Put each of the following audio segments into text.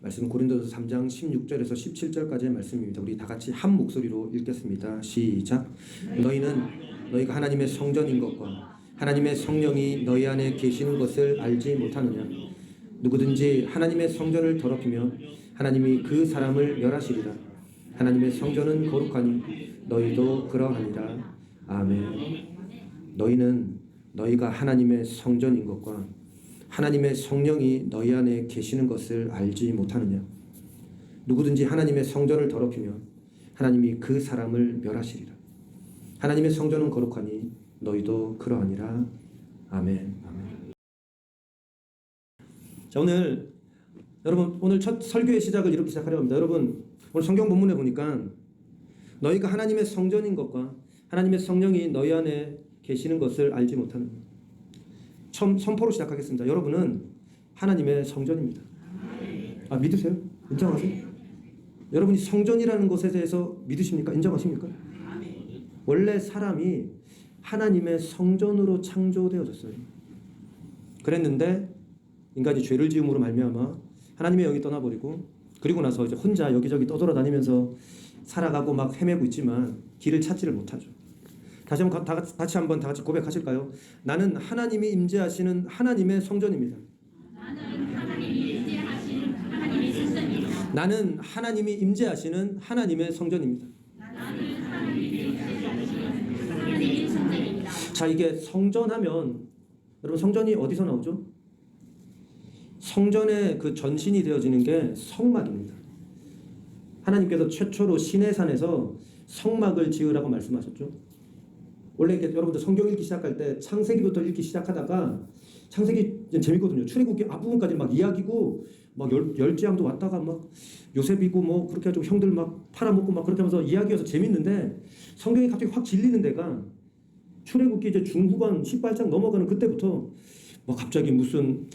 말씀 고린도서 3장 16절에서 17절까지의 말씀입니다. 우리 다 같이 한 목소리로 읽겠습니다. 시작. 너희가 하나님의 성전인 것과 하나님의 성령이 너희 안에 계시는 것을 알지 못하느냐. 누구든지 하나님의 성전을 더럽히면 하나님이 그 사람을 멸하시리라. 하나님의 성전은 거룩하니 너희도 그러하니라. 아멘. 너희가 하나님의 성전인 것과 하나님의 성령이 너희 안에 계시는 것을 알지 못하느냐. 누구든지 하나님의 성전을 더럽히면 하나님이 그 사람을 멸하시리라. 하나님의 성전은 거룩하니 너희도 그러하니라. 아멘. 자, 오늘 첫 설교의 시작을 이렇게 시작하려고 합니다. 여러분, 오늘 성경 본문에 보니까 너희가 하나님의 성전인 것과 하나님의 성령이 너희 안에 계시는 것을 알지 못하는, 처음 선포로 시작하겠습니다. 여러분은 하나님의 성전입니다. 아, 믿으세요? 인정하세요? 여러분이 성전이라는 것에 대해서 믿으십니까? 인정하십니까? 원래 사람이 하나님의 성전으로 창조되어졌어요. 그랬는데 인간이 죄를 지음으로 말미암아 하나님의 영이 떠나버리고, 그리고 나서 이제 혼자 여기저기 떠돌아다니면서 살아가고 막 헤매고 있지만 길을 찾지를 못하죠. 다시 한번 다 같이 고백하실까요? 나는 하나님이 임재하시는 하나님의 성전입니다. 나는 하나님이 임재하시는 하나님의 성전입니다. 자, 이게 성전하면 여러분, 성전이 어디서 나오죠? 성전의 그 전신이 되어지는 게 성막입니다. 하나님께서 최초로 시내산에서 성막을 지으라고 말씀하셨죠. 원래 이렇게 여러분들 성경 읽기 시작할 때 창세기부터 읽기 시작하다가, 창세기 재밌거든요. 출애굽기 앞부분까지 막 이야기고, 막 열재앙도 왔다가 막 요셉이고 뭐 그렇게 해가지고 형들 막 팔아먹고 막 그렇게 하면서 이야기여서 재밌는데, 성경이 갑자기 확 질리는 데가 출애굽기 이제 중후반 18장 넘어가는 그때부터 뭐 갑자기 무슨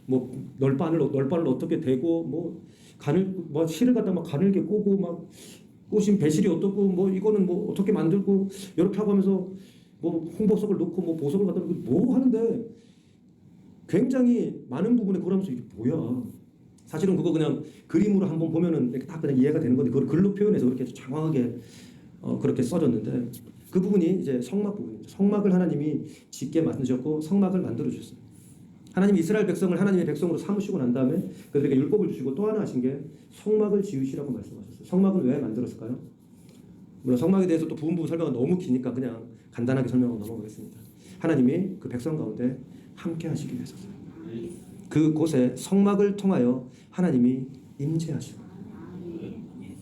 뭐 널판을 어떻게 대고, 뭐 간을 뭐 실을 갖다 막 가늘게 꼬고, 막 꼬신 배실이 어떻고, 뭐 이거는 뭐 어떻게 만들고, 이렇게 하고 하면서 뭐 홍보석을 놓고 뭐 보석을 갖다 놓고 뭐 하는데, 굉장히 많은 부분에 그걸 하면서 이게 뭐야. 사실은 그거 그냥 그림으로 한번 보면은 이렇게 다 그냥 이해가 되는 건데, 그걸 글로 표현해서 그렇게 장황하게 그렇게 써졌는데, 그 부분이 이제 성막 부분입니다. 성막을 하나님이 짓게 만드셨고 성막을 만들어 주셨어요. 하나님이 이스라엘 백성을 하나님의 백성으로 삼으시고 난 다음에 그들에게 율법을 주시고 또 하나 하신 게 성막을 지으시라고 말씀하셨어요. 성막을 왜 만들었을까요? 물론 성막에 대해서 또 부분 설명은 너무 기니까 그냥 간단하게 설명하고 넘어가겠습니다. 하나님이 그 백성 가운데 함께 하시기 위해서요. 그곳에 성막을 통하여 하나님이 임재하시고,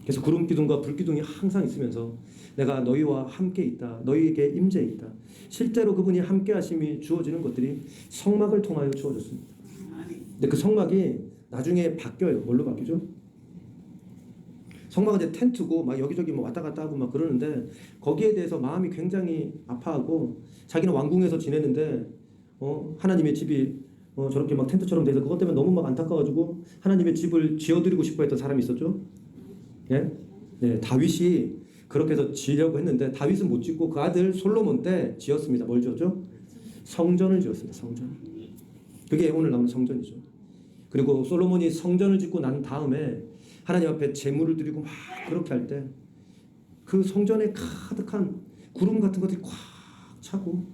그래서 구름 기둥과 불 기둥이 항상 있으면서 내가 너희와 함께 있다, 너희에게 임재해 있다. 실제로 그분이 함께 하심이 주어지는 것들이 성막을 통하여 주어졌습니다. 근데 그 성막이 나중에 바뀌어요. 뭘로 바뀌죠? 성막은 이제 텐트고 막 여기저기 뭐 왔다 갔다 하고 막 그러는데, 거기에 대해서 마음이 굉장히 아파하고, 자기는 왕궁에서 지내는데 하나님의 집이 저렇게 막 텐트처럼 돼서 그것 때문에 너무 막 안타까워가지고 하나님의 집을 지어드리고 싶어 했던 사람이 있었죠. 예? 네, 다윗이 그렇게 해서 지으려고 했는데 다윗은 못 짓고 그 아들 솔로몬 때 지었습니다. 뭘 지었죠? 성전을 지었습니다. 성전. 그게 오늘 나오는 성전이죠. 그리고 솔로몬이 성전을 짓고 난 다음에 하나님 앞에 제물을 드리고 막 그렇게 할 때 그 성전에 가득한 구름 같은 것들이 꽉 차고,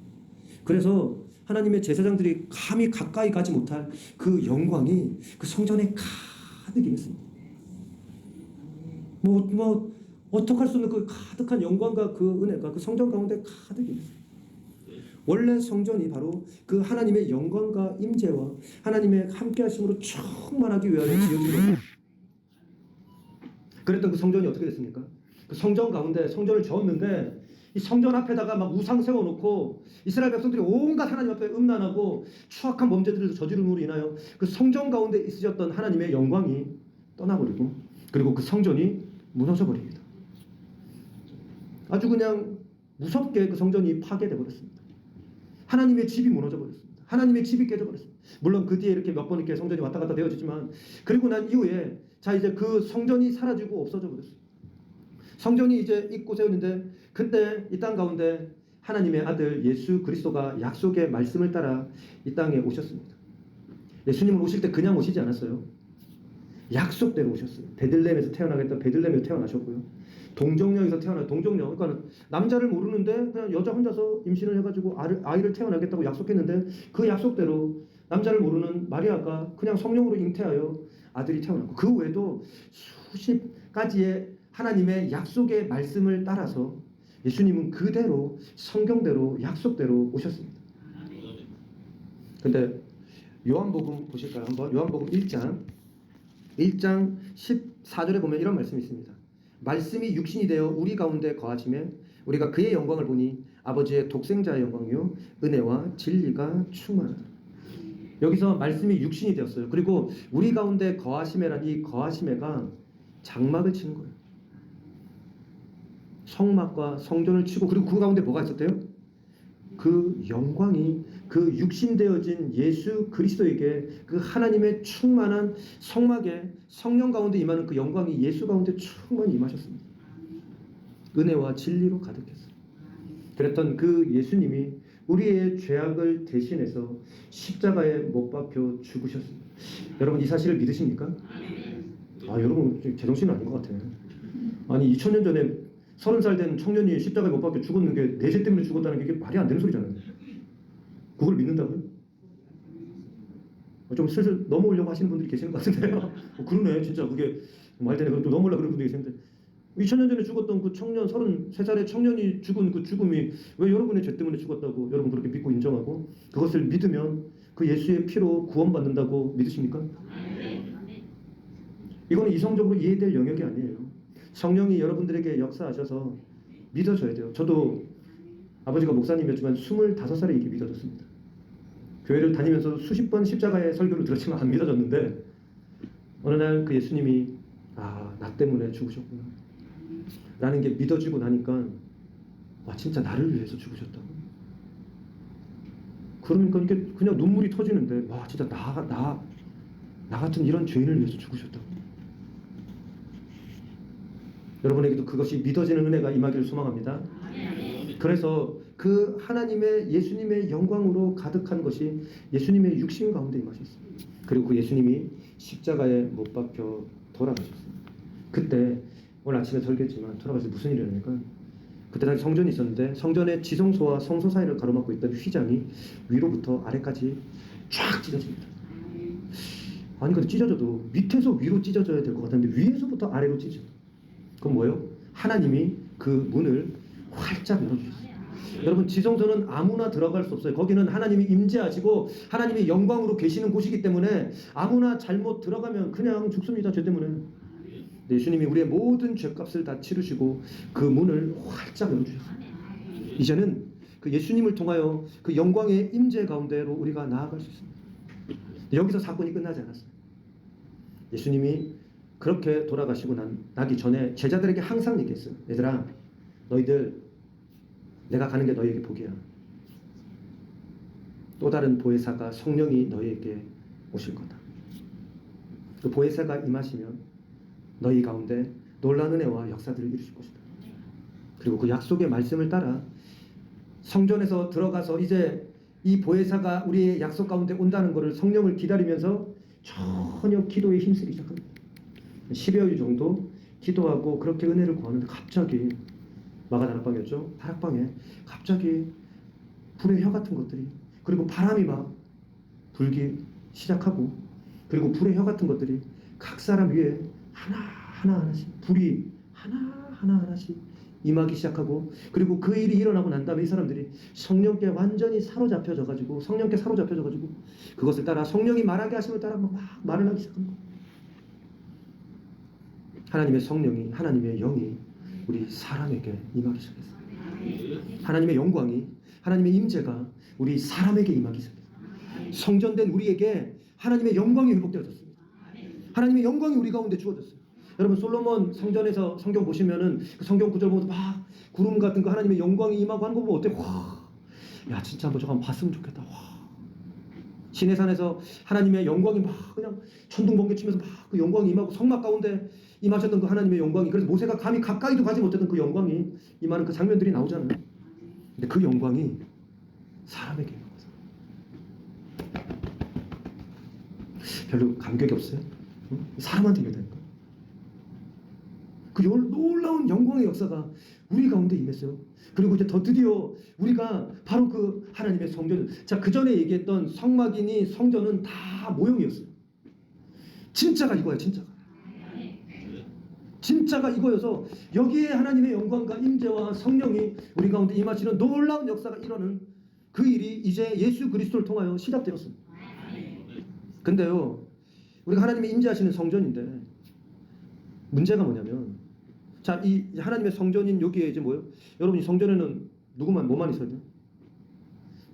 그래서 하나님의 제사장들이 감히 가까이 가지 못할 그 영광이 그 성전에 가득 임했습니다. 어떡 할 수 없는 그 가득한 영광과 그 은혜가 그 성전 가운데 가득 임했습니다. 원래 성전이 바로 그 하나님의 영광과 임재와 하나님의 함께 하심으로 충만하기 위하여 지어진 거예요. 그랬던 그 성전이 어떻게 됐습니까? 그 성전 가운데 성전을 지었는데, 이 성전 앞에다가 막 우상 세워놓고 이스라엘 백성들이 온갖 하나님 앞에 음란하고 추악한 범죄들을 저지름으로 인하여 그 성전 가운데 있으셨던 하나님의 영광이 떠나버리고, 그리고 그 성전이 무너져 버립니다. 아주 그냥 무섭게 그 성전이 파괴돼 버렸습니다. 하나님의 집이 무너져 버렸습니다. 하나님의 집이 깨져 버렸습니다. 물론 그 뒤에 이렇게 몇 번 이렇게 성전이 왔다 갔다 되어지지만, 그리고 난 이후에 자 이제 그 성전이 사라지고 없어져 버렸습니다. 성전이 이제 있고 세웠는데, 그때 이 땅 가운데 하나님의 아들 예수 그리스도가 약속의 말씀을 따라 이 땅에 오셨습니다. 예수님은 오실 때 그냥 오시지 않았어요. 약속대로 오셨어요. 베들레헴에서 태어나겠다. 베들레헴에서 태어나셨고요. 동정녀에서 동정녀. 그러니까 남자를 모르는데 그냥 여자 혼자서 임신을 해가지고 아이를 태어나겠다고 약속했는데 그 약속대로 남자를 모르는 마리아가 그냥 성령으로 잉태하여 아들이 태어났고 그 외에도 수십 가지의 하나님의 약속의 말씀을 따라서 예수님은 그대로 성경대로 약속대로 오셨습니다. 근데 요한복음 보실까요? 한번 요한복음 1장 14절에 보면 이런 말씀이 있습니다. 말씀이 육신이 되어 우리 가운데 거하시매 우리가 그의 영광을 보니 아버지의 독생자의 영광이요 은혜와 진리가 충만하다. 여기서 말씀이 육신이 되었어요. 그리고 우리 가운데 거하시매란 이 거하시매가 장막을 치는 거예요. 성막과 성전을 치고 그리고 그 가운데 뭐가 있었대요? 그 영광이 그 육신되어진 예수 그리스도에게 그 하나님의 충만한 성막에 성령 가운데 임하는 그 영광이 예수 가운데 충만히 임하셨습니다. 은혜와 진리로 가득했어요. 그랬던 그 예수님이 우리의 죄악을 대신해서 십자가에 못 박혀 죽으셨습니다. 여러분 이 사실을 믿으십니까? 여러분 제정신은 아닌 것 같아요. 아니 2000년 전에 30살 된 청년이 십자가에 못 박혀 죽었는 게 내 죄 때문에 죽었다는 게 이게 말이 안 되는 소리잖아요. 그걸 믿는다고요? 좀 슬슬 넘어오려고 하시는 분들이 계시는 것 같은데요. 그러네 진짜 그게 말 되네. 그럼 또 넘어오려고 그러는 분들이 계시는데 2000년 전에 죽었던 그 청년 33살의 청년이 죽은 그 죽음이 왜 여러분의 죄 때문에 죽었다고 여러분 그렇게 믿고 인정하고 그것을 믿으면 그 예수의 피로 구원받는다고 믿으십니까? 이거는 이성적으로 이해될 영역이 아니에요. 성령이 여러분들에게 역사하셔서 믿어줘야 돼요. 저도 아버지가 목사님이었지만 25살에 이게 믿어졌습니다. 교회를 다니면서 수십 번 십자가의 설교를 들었지만 안 믿어졌는데 어느 날 그 예수님이 나 때문에 죽으셨구나 라는 게 믿어지고 나니까 진짜 나를 위해서 죽으셨다고. 그러니까 이게 그냥 눈물이 터지는데 진짜 나 같은 이런 죄인을 위해서 죽으셨다고. 여러분에게도 그것이 믿어지는 은혜가 임하기를 소망합니다. 그래서 그 하나님의 예수님의 영광으로 가득한 것이 예수님의 육신 가운데 임하셨습니다. 그리고 그 예수님이 십자가에 못 박혀 돌아가셨습니다. 그때 오늘 아침에 설교했지만 돌아가서 무슨 일이 일어나니까 그때 당시 성전이 있었는데 성전의 지성소와 성소 사이를 가로막고 있던 휘장이 위로부터 아래까지 쫙 찢어집니다. 아니 근데 찢어져도 밑에서 위로 찢어져야 될 것 같은데 위에서부터 아래로 찢어져. 그건 뭐예요? 하나님이 그 문을 활짝 열어주셨어요. 여러분 지성소는 아무나 들어갈 수 없어요. 거기는 하나님이 임재하시고 하나님이 영광으로 계시는 곳이기 때문에 아무나 잘못 들어가면 그냥 죽습니다. 죄 때문에. 예수님이 우리의 모든 죄값을 다 치르시고 그 문을 활짝 열어주셨어요. 이제는 그 예수님을 통하여 그 영광의 임재 가운데로 우리가 나아갈 수 있습니다. 여기서 사건이 끝나지 않았어요. 예수님이 그렇게 돌아가시고 나기 전에 제자들에게 항상 얘기했어요. 얘들아 너희들 내가 가는 게 너희에게 복이야. 또 다른 보혜사가 성령이 너희에게 오실 거다. 그 보혜사가 임하시면 너희 가운데 놀라운 은혜와 역사들을 이루실 것이다. 그리고 그 약속의 말씀을 따라 성전에서 들어가서 이제 이 보혜사가 우리의 약속 가운데 온다는 것을 성령을 기다리면서 전혀 기도에 힘쓰기 시작합니다. 10여일 정도 기도하고 그렇게 은혜를 구하는데 갑자기 마가다락방이었죠. 다락방에 갑자기 불의 혀 같은 것들이 그리고 바람이 막 불기 시작하고 그리고 불의 혀 같은 것들이 각 사람 위에 하나하나씩 불이 하나하나씩 임하기 시작하고 그리고 그 일이 일어나고 난 다음에 이 사람들이 성령께 완전히 사로잡혀져가지고 그것을 따라 성령이 말하게 하심을 따라 막 말을 하기 시작한 거예요. 하나님의 성령이 하나님의 영이 우리 사람에게 임하기 시작했어요. 하나님의 영광이 하나님의 임재가 우리 사람에게 임하기 시작했어요. 성전된 우리에게 하나님의 영광이 회복되어졌습니다. 하나님의 영광이 우리 가운데 주어졌어요. 여러분 솔로몬 성전에서 성경 보시면은 그 성경 구절 보면 막 구름 같은 거 하나님의 영광이 임하고 하는 거 보면 어때? 야 진짜 한번 저거 한번 봤으면 좋겠다. 시내산에서 하나님의 영광이 막 그냥 천둥 번개 치면서 막 그 영광이 임하고 성막 가운데 임하셨던 그 하나님의 영광이 그래서 모세가 감히 가까이도 가지 못했던 그 영광이 임하는 그 장면들이 나오잖아요. 근데 그 영광이 사람에게 임하고 별로 감격이 없어요? 사람한테 임했다니까. 그 놀라운 영광의 역사가 우리 가운데 임했어요. 그리고 이제 더 드디어 우리가 바로 그 하나님의 성전, 자, 그 전에 얘기했던 성막이니 성전은 다 모형이었어요. 진짜가 이거야, 진짜가. 진짜가 이거여서 여기에 하나님의 영광과 임재와 성령이 우리 가운데 임하시는 놀라운 역사가 일어나는 그 일이 이제 예수 그리스도를 통하여 시작되었습니다. 근데요, 우리가 하나님이 임재하시는 성전인데 문제가 뭐냐면, 자, 이 하나님의 성전인 여기에 이제 뭐예요? 여러분, 이 성전에는 뭐만 있어야 돼요?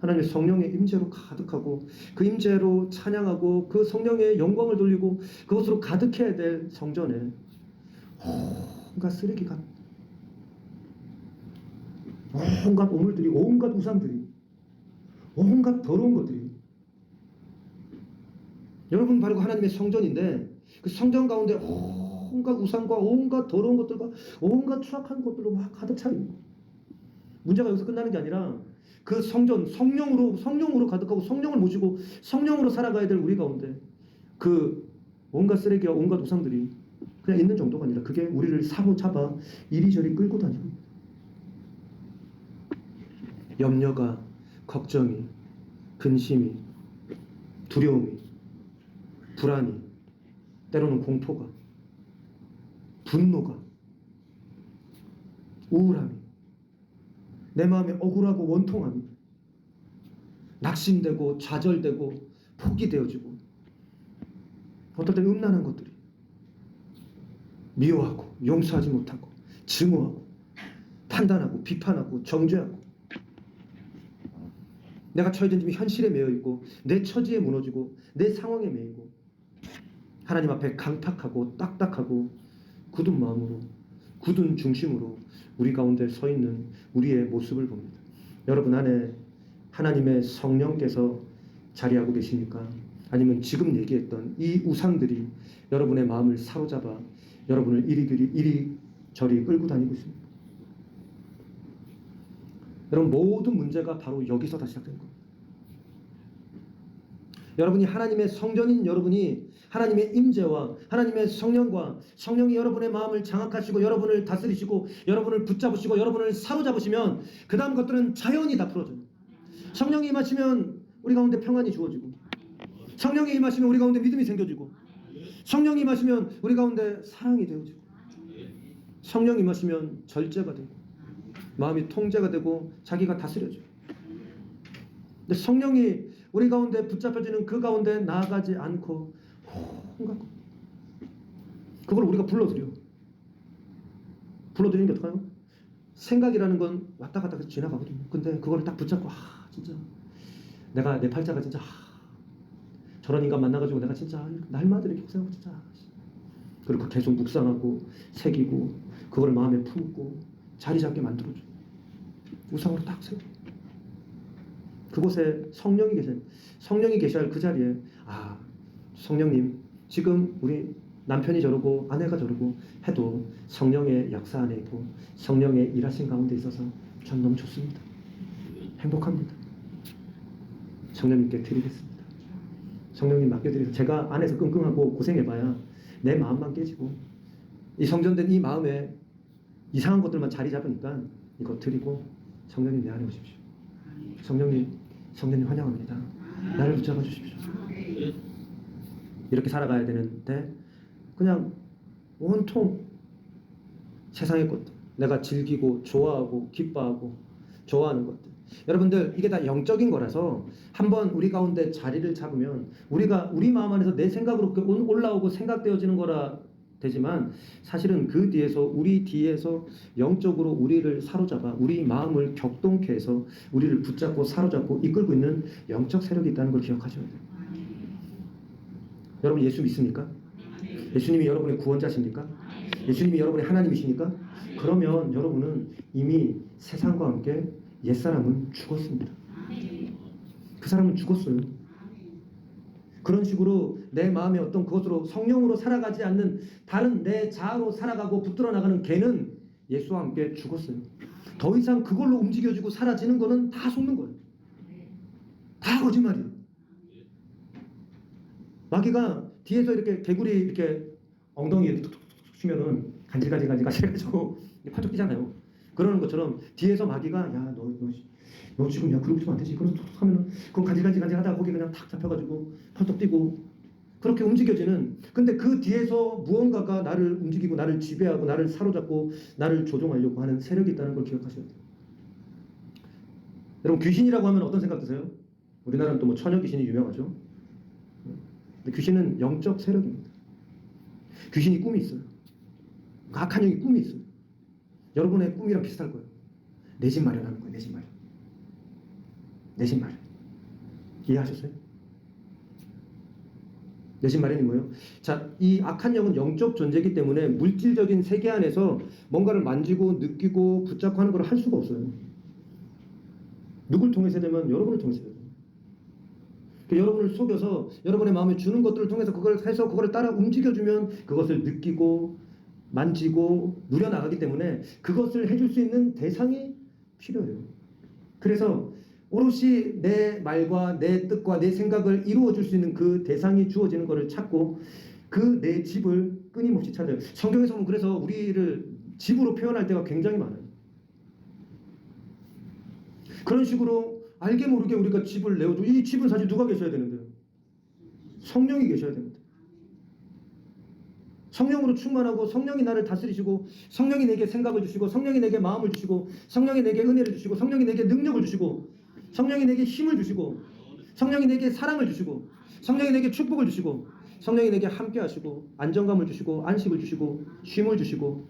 하나님의 성령의 임재로 가득하고 그 임재로 찬양하고 그 성령의 영광을 돌리고 그것으로 가득해야 될 성전에 온갖 쓰레기가, 온갖 오물들이, 온갖 우상들이, 온갖 더러운 것들이, 여러분 바로 하나님의 성전인데 그 성전 가운데 온갖 우상과 온갖 더러운 것들과 온갖 추악한 것들로 막 가득 차 있는, 문제가 여기서 끝나는 게 아니라 그 성전, 성령으로 가득하고 성령을 모시고 성령으로 살아가야 될 우리 가운데 그 온갖 쓰레기와 온갖 우상들이 그냥 있는 정도가 아니라 그게 우리를 사로잡아 이리저리 끌고 다니고, 염려가, 걱정이, 근심이, 두려움이, 불안이, 때로는 공포가, 분노가, 우울함이, 내 마음에 억울하고 원통함이, 낙심되고 좌절되고 포기되어지고, 어떨 땐 음란한 것들이, 미워하고 용서하지 못하고 증오하고 판단하고 비판하고 정죄하고, 내가 처해진 지금 현실에 매여 있고 내 처지에 무너지고 내 상황에 매이고 하나님 앞에 강팍하고 딱딱하고 굳은 마음으로, 굳은 중심으로 우리 가운데 서 있는 우리의 모습을 봅니다. 여러분 안에 하나님의 성령께서 자리하고 계십니까? 아니면 지금 얘기했던 이 우상들이 여러분의 마음을 사로잡아 여러분을 이리저리 끌고 다니고 있습니다. 여러분, 모든 문제가 바로 여기서 다 시작된 겁니다. 여러분이 하나님의 성전인 여러분이 하나님의 임재와 하나님의 성령과 성령이 여러분의 마음을 장악하시고 여러분을 다스리시고 여러분을 붙잡으시고 여러분을 사로잡으시면 그 다음 것들은 자연히 다 풀어져요. 성령이 임하시면 우리 가운데 평안이 주어지고, 성령이 임하시면 우리 가운데 믿음이 생겨지고, 성령이 임하시면 우리 가운데 사랑이 되어지고, 성령이 임하시면 절제가 되고 마음이 통제가 되고 자기가 다스려져요. 근데 성령이 우리 가운데 붙잡혀지는 그 가운데 나아가지 않고 온갖 것, 그걸 우리가 불러들이는 게 어떡하요? 생각이라는 건 왔다 갔다 지나가거든요. 근데 그걸 딱 붙잡고, 진짜 내가 내 팔자가 진짜 저런 인간 만나가지고 내가 진짜 날마다 이렇게 고생하고 진짜, 그리고 계속 묵상하고 새기고 그걸 마음에 품고 자리 잡게 만들어줘. 우상으로 딱 세워. 그곳에 성령이 계세요. 성령이 계셔야 할 그 자리에, 성령님, 지금 우리 남편이 저러고 아내가 저러고 해도 성령의 역사 안에 있고 성령의 일하신 가운데 있어서 전 너무 좋습니다. 행복합니다. 성령님께 드리겠습니다. 성령님 맡겨드리고, 제가 안에서 끙끙하고 고생해봐야 내 마음만 깨지고 이 성전된 이 마음에 이상한 것들만 자리 잡으니까 이거 드리고, 성령님 내 안에 오십시오. 성령님 환영합니다. 나를 붙잡아 주십시오. 이렇게 살아가야 되는데 그냥 온통 세상의 것들, 내가 즐기고 좋아하고 기뻐하고 좋아하는 것들, 여러분들 이게 다 영적인 거라서 한번 우리 가운데 자리를 잡으면 우리 마음 안에서 내 생각으로 올라오고 생각되어지는 거라 되지만, 사실은 그 뒤에서 우리 뒤에서 영적으로 우리를 사로잡아 우리 마음을 격동케 해서 우리를 붙잡고 사로잡고 이끌고 있는 영적 세력이 있다는 걸 기억하셔야 돼요. 여러분 예수 믿습니까? 예수님이 여러분의 구원자십니까? 예수님이 여러분의 하나님이십니까? 그러면 여러분은 이미 세상과 함께 옛사람은 죽었습니다. 그 사람은 죽었어요. 그런 식으로 내 마음의 어떤 그것으로 성령으로 살아가지 않는 다른 내 자아로 살아가고 붙들어 나가는 개는 예수와 함께 죽었어요. 더 이상 그걸로 움직여지고 사라지는 거는 다 속는 거예요. 다 거짓말이에요. 마귀가 뒤에서 이렇게 개구리 이렇게 엉덩이에 툭툭툭 치면은 간질간질간질간질해가지고 팔뚝 뛰잖아요. 그러는 것처럼 뒤에서 마귀가 너 지금 그러고 있으면 안 되지. 그러면 툭툭 하면은 그거 간질간질간질 하다가 거기 그냥 탁 잡혀가지고 팔뚝 뛰고 그렇게 움직여지는. 근데 그 뒤에서 무언가가 나를 움직이고 나를 지배하고 나를 사로잡고 나를 조종하려고 하는 세력이 있다는 걸 기억하셔야 돼요. 여러분 귀신이라고 하면 어떤 생각 드세요? 우리나라는 또 뭐 처녀 귀신이 유명하죠. 근데 귀신은 영적 세력입니다. 귀신이 꿈이 있어요. 악한 영이 꿈이 있어요. 여러분의 꿈이랑 비슷할 거예요. 내 집 마련하는 거예요. 내 집 마련. 내 집 마련. 이해하셨어요? 내 집 마련이 뭐예요? 자, 이 악한 영은 영적 존재이기 때문에 물질적인 세계 안에서 뭔가를 만지고 느끼고 붙잡고 하는 걸 할 수가 없어요. 누굴 통해서 되면 여러분을 통해서 돼요. 여러분을 속여서 여러분의 마음에 주는 것들을 통해서 그걸 해서 그걸 따라 움직여주면 그것을 느끼고 만지고 누려나가기 때문에 그것을 해줄 수 있는 대상이 필요해요. 그래서 오롯이 내 말과 내 뜻과 내 생각을 이루어줄 수 있는 그 대상이 주어지는 것을 찾고 그 내 집을 끊임없이 찾아요. 성경에서 보면 그래서 우리를 집으로 표현할 때가 굉장히 많아요. 그런 식으로 알게 모르게 우리가 집을 내어주고, 이 집은 사실 누가 계셔야 되는데요? 성령이 계셔야 됩니다. 성령으로 충만하고 성령이 나를 다스리시고 성령이 내게 생각을 주시고 성령이 내게 마음을 주시고 성령이 내게 은혜를 주시고 성령이 내게 능력을 주시고 성령이 내게 힘을 주시고 성령이 내게 사랑을 주시고 성령이 내게 축복을 주시고 성령이 내게 함께 하시고 안정감을 주시고 안식을 주시고 쉼을 주시고.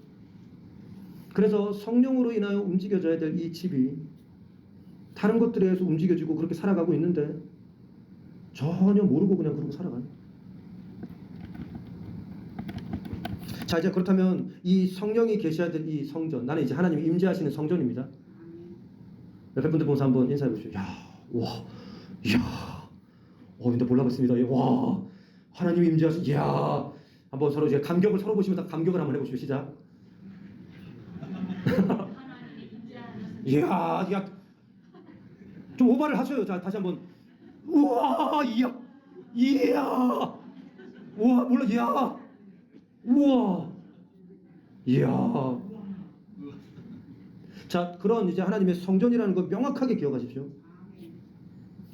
그래서 성령으로 인하여 움직여져야 될 이 집이 다른 것들에 의해서 움직여지고 그렇게 살아가고 있는데 전혀 모르고 그냥 그러고 살아가요. 자, 이제 그렇다면 이 성령이 계셔야 될 이 성전, 나는 이제 하나님이 임재하시는 성전입니다. 옆에 분들 보면서 한번 인사해 보십시오. 근데 몰라봤습니다. 와, 하나님이 임재하시, 한번 서로 이제 감격을 서로 보시면서 감격을 한번 해보십시오. 시작. 좀 오버를 하셔요. 자, 다시 한번. 우와, 우와, 몰라, 우와, 자, 그런 이제 하나님의 성전이라는 거 명확하게 기억하십시오.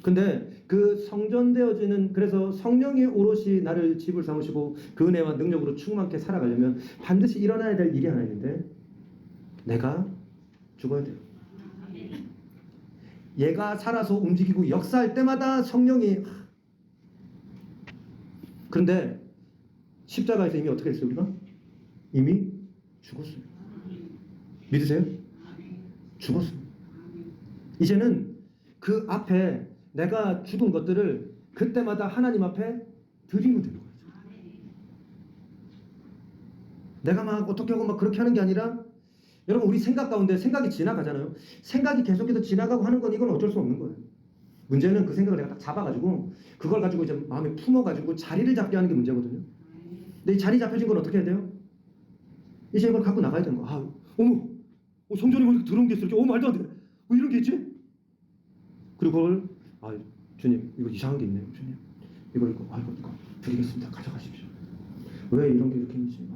근데 그 성전되어지는, 그래서 성령이 오롯이 나를 집을 삼으시고 그 은혜와 능력으로 충만케 살아가려면 반드시 일어나야 될 일이 하나 있는데, 내가 죽어야 돼요. 얘가 살아서 움직이고 역사할 때마다 성령이. 그런데 십자가에서 이미 어떻게 했어요? 우리가 이미 죽었어요. 믿으세요? 죽었어요. 이제는 그 앞에 내가 죽은 것들을 그때마다 하나님 앞에 드리면 되는 거죠. 내가 막 어떻게 하고 막 그렇게 하는 게 아니라, 여러분, 우리 생각 가운데 생각이 지나가잖아요. 생각이 계속해서 지나가고 하는 건 이건 어쩔 수 없는 거예요. 문제는 그 생각을 내가 딱 잡아가지고 그걸 가지고 이제 마음에 품어가지고 자리를 잡게 하는 게 문제거든요. 근데 이 자리 잡혀진 건 어떻게 해야 돼요? 이제 이걸 갖고 나가야 되는 거야. 어머, 성전에 뭐 들어온 게 있어. 이렇게, 말도 안 돼. 이런 게 있지? 그리고 그걸, 주님, 이거 이상한 게 있네요. 주님, 이거 드리겠습니다. 가져가십시오. 왜 이런 게 이렇게 있는지.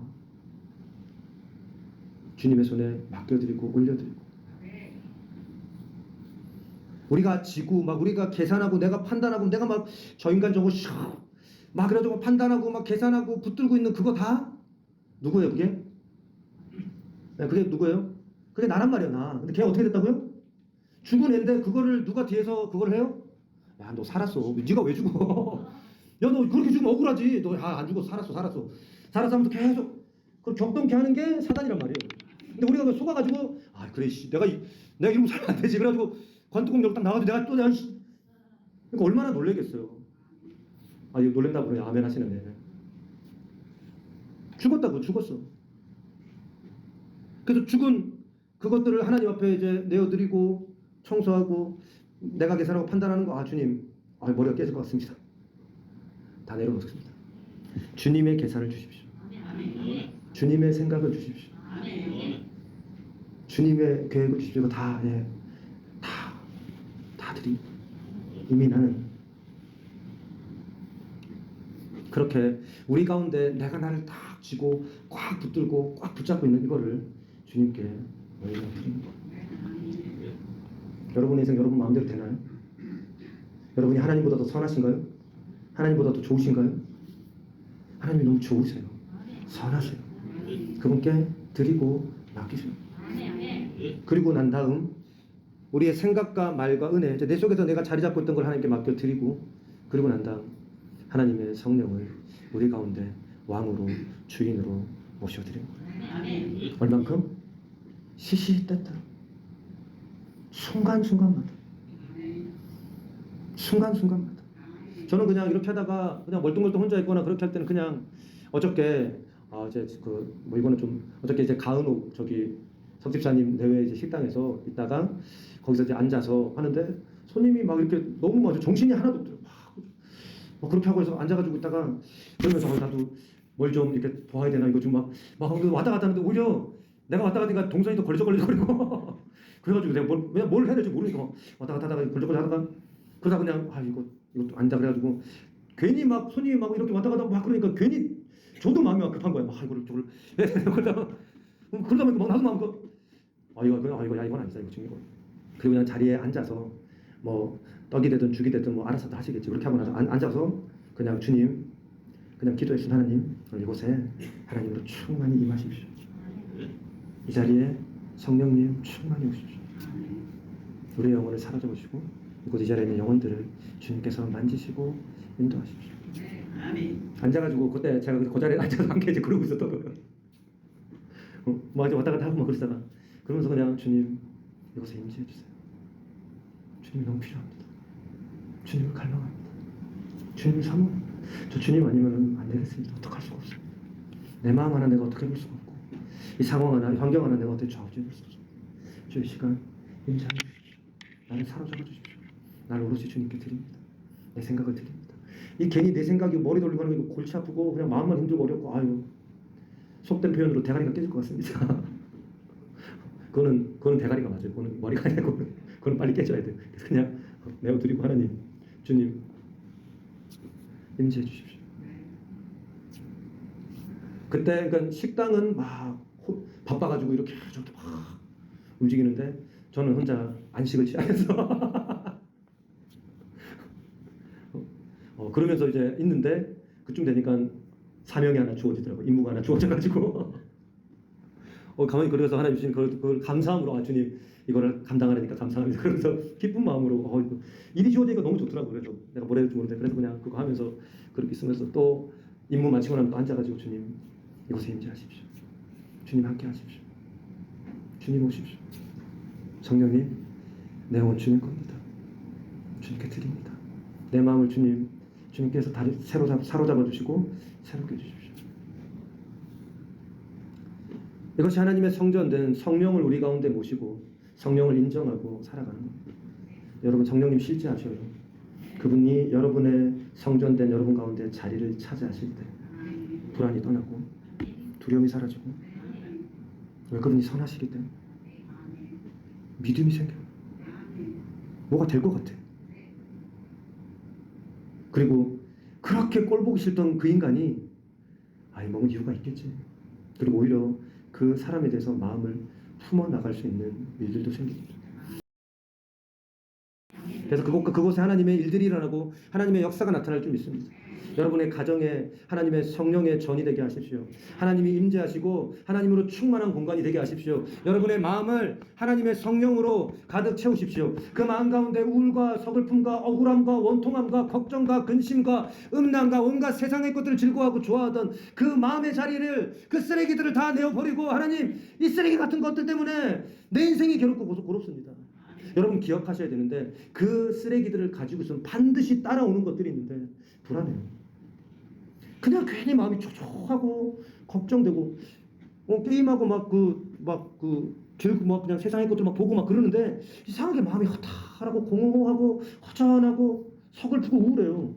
주님의 손에 맡겨드리고 올려드리고. 우리가 지고 막 우리가 계산하고 내가 판단하고 내가 막 저 인간 저거 막 그래가지고 판단하고 막 계산하고 붙들고 있는 그거 다 누구예요? 그게? 그게 누구예요? 그게 나란 말이야, 나. 근데 걔 어떻게 됐다고요? 죽은 애인데 그거를 누가 뒤에서 그걸 해요? 야, 너 살았어. 네가 왜 죽어? 야, 너 그렇게 죽으면 억울하지. 너 안 죽어. 살았어. 하면서 계속 그걸 격동케 하는 게 사단이란 말이에요. 근데 우리가 속아가지고, 그래, 내가 이러면 살면 안 되지. 그래가지고 관뚜껑 열고 딱 나가도 내가 그러니까 얼마나 놀라겠어요. 이거 놀랜다고 그래. 아멘 하시네. 죽었어. 그래서 죽은 그것들을 하나님 앞에 이제 내어드리고 청소하고 내가 계산하고 판단하는 거. 주님, 머리가 깨질 것 같습니다. 다 내려놓습니다. 주님의 계산을 주십시오. 주님의 생각을 주십시오. 주님의 계획을 주십시오. 이거 다 드리. 이미 나는 그렇게 우리 가운데 내가 나를 딱 쥐고 꽉 붙들고 꽉 붙잡고 있는 이거를 주님께 올려드리는 거예요. 여러분의 인생 여러분 마음대로 되나요? 여러분이 하나님보다 더 선하신가요? 하나님보다 더 좋으신가요? 하나님이 너무 좋으세요. 선하세요. 그분께 드리고 맡기세요. 그리고 난 다음 우리의 생각과 말과 은혜, 이제 내 속에서 내가 자리 잡고 있던 걸 하나님께 맡겨드리고, 그리고 난 다음 하나님의 성령을 우리 가운데 왕으로 주인으로 모셔드리는 거예요. 얼만큼? 시시때때로 순간순간마다 순간순간마다. 저는 그냥 이렇게 하다가 그냥 멀뚱멀뚱 혼자 있거나 그렇게 할 때는 그냥 어저께 이제 뭐 이거는 좀 어저께 이제 가은옥 저기 석집사님 내외 이제 식당에서 있다가 거기서 이제 앉아서 하는데 손님이 막 이렇게 너무 막 정신이 하나도 없더라고. 막 그렇게 하고 해서 앉아가지고 있다가 그러면서 나도 뭘 좀 이렇게 도와야 되나 이거 좀 막 왔다 갔다 하는데 오히려 내가 왔다 갔다가 동선이 더 걸리적거리고 그래가지고 내가 뭘 해야 될지 모르니까 왔다 갔다 하다가 걸리적거리 하다가 그러다 그냥 이것도 아니다 그래가지고 괜히 막 손님이 막 이렇게 왔다 갔다 막 그러니까 괜히 저도 마음이 막 급한 거야. 막 저걸 그러다가 막 나도 마음 이거 이건 아니다 이거 지금 이거. 그리고 그냥 자리에 앉아서 뭐 떡이 되든 죽이 되든 뭐 알아서 다 하시겠지. 그렇게 하고 나서 앉아서 그냥 주님 그냥 기도했으면 하나님 이곳에 하나님으로 충만히 임하십시오. 이 자리에 성령님 충만히 오십시오. 우리의 영혼을 사로잡아 주시고 이곳 이 자리에 있는 영혼들을 주님께서 만지시고 인도하십시오. 앉아가지고 그때 제가 그 자리에 앉아서 함께 이제 그러고 있었던 거예요. 뭐 아직 왔다 갔다 하고 막 그러시다가 그러면서 그냥 주님 이곳에 임재해 주세요. 주님이 너무 필요합니다. 주님을 갈망합니다. 주님을 사모합니다. 저 주님 아니면 안 되겠습니다. 어떡할 수가 없어요. 내 마음 하나 내가 어떻게 볼 수가 없고 이 상황 하나, 이 환경 하나 내가 어떻게 좌우지을 수가 없어요. 주의 시간 임재해 주십시오. 나를 사로잡아 주십시오. 나를 오롯이 주님께 드립니다. 내 생각을 드립니다. 이 괜히 내 생각이 머리 돌리고 하는 게 골치 아프고 그냥 마음만 힘들고 어렵고 속된 표현으로 대가리가 깨질 것 같습니다. 그거는 대가리가 맞아요. 그거는 머리가 아니고 그건 빨리 깨져야 돼요. 그래서 그냥 내어드리고 하나님, 주님 임재해 주십시오. 그때 그러니까 식당은 막 바빠가지고 이렇게 저렇게 막 움직이는데 저는 혼자 안식을 취하면서 그러면서 이제 있는데 그쯤 되니까 사명이 하나 주어지더라고. 임무가 하나 주어져가지고 가만히 그러면서 하나님 주신 그걸 감사함으로 주님 이거를 감당하려니까 감사합니다. 그래서 기쁜 마음으로 일이 주어지니까 너무 좋더라고. 그래서 내가 뭐라 해야 될지 모르는데 그래서 그냥 그거 하면서 그렇게 있으면서 또 임무 마치고 나면 또 앉아가지고 주님 이곳에 임재하십시오. 주님 함께 하십시오. 주님 오십시오. 성령님 내 영혼 주님 겁니다. 주님께 드립니다. 내 마음을 주님께서 다리 사로잡아 주시고 새롭게 해주십시오. 이것이 하나님의 성전된 성령을 우리 가운데 모시고 성령을 인정하고 살아가는 겁니다. 여러분 성령님 실제하셔요. 그분이 여러분의 성전된 여러분 가운데 자리를 차지하실 때 불안이 떠나고 두려움이 사라지고 왜 그분이 선하시기 때문에 믿음이 생겨요. 뭐가 될 것 같아. 그리고 그렇게 꼴보기 싫던 그 인간이 뭔 이유가 있겠지. 그리고 오히려 그 사람에 대해서 마음을 품어나갈 수 있는 일들도 생깁니다. 그래서 그곳에 하나님의 일들이 일어나고 하나님의 역사가 나타날 줄 믿습니다. 여러분의 가정에 하나님의 성령의 전이 되게 하십시오. 하나님이 임재하시고 하나님으로 충만한 공간이 되게 하십시오. 여러분의 마음을 하나님의 성령으로 가득 채우십시오. 그 마음 가운데 우울과 서글픔과 억울함과 원통함과 걱정과 근심과 음란과 온갖 세상의 것들을 즐거워하고 좋아하던 그 마음의 자리를 그 쓰레기들을 다 내어버리고 하나님 이 쓰레기 같은 것들 때문에 내 인생이 괴롭고 고롭습니다. 여러분 기억하셔야 되는데 그 쓰레기들을 가지고 있으면 반드시 따라오는 것들이 있는데 불안해요. 그냥 괜히 마음이 촉촉하고 걱정되고 게임하고 즐기고 막 그냥 세상의 것들 막 보고 막 그러는데 이상하게 마음이 허탈하고 공허하고 허전하고 서글프고 우울해요.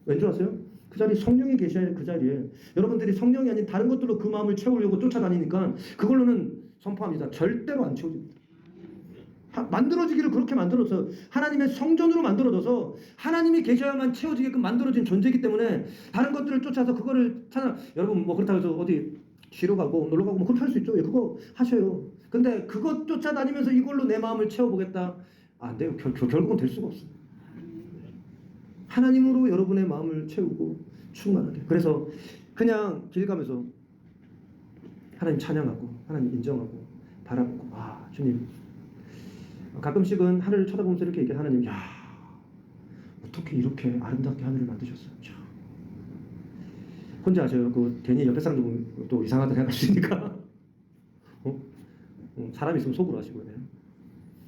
왠 줄 아세요? 그 자리에 성령이 계셔야 할 그 자리에 여러분들이 성령이 아닌 다른 것들로 그 마음을 채우려고 쫓아다니니까 그걸로는 선포합니다. 절대로 안 채워집니다. 만들어지기를 그렇게 만들어서 하나님의 성전으로 만들어져서 하나님이 계셔야만 채워지게끔 만들어진 존재이기 때문에 다른 것들을 쫓아서 그거를 찾아. 여러분 뭐 그렇다고 해서 어디 쉬러 가고 놀러 가고 뭐 그렇게 할 수 있죠. 예, 그거 하셔요. 근데 그것 쫓아다니면서 이걸로 내 마음을 채워보겠다. 안 돼요. 결국은 될 수가 없어요. 하나님으로 여러분의 마음을 채우고 충만하게. 그래서 그냥 길 가면서 하나님 찬양하고 하나님 인정하고 바라보고 주님. 가끔씩은 하늘을 쳐다보면서 이렇게 얘기해. 하나님, 야, 어떻게 이렇게 아름답게 하늘을 만드셨어요? 참. 혼자 하셔요. 괜히 옆에 사람들 보면 또 이상하다 생각하시니까. 사람이 있으면 속으로 하시고요.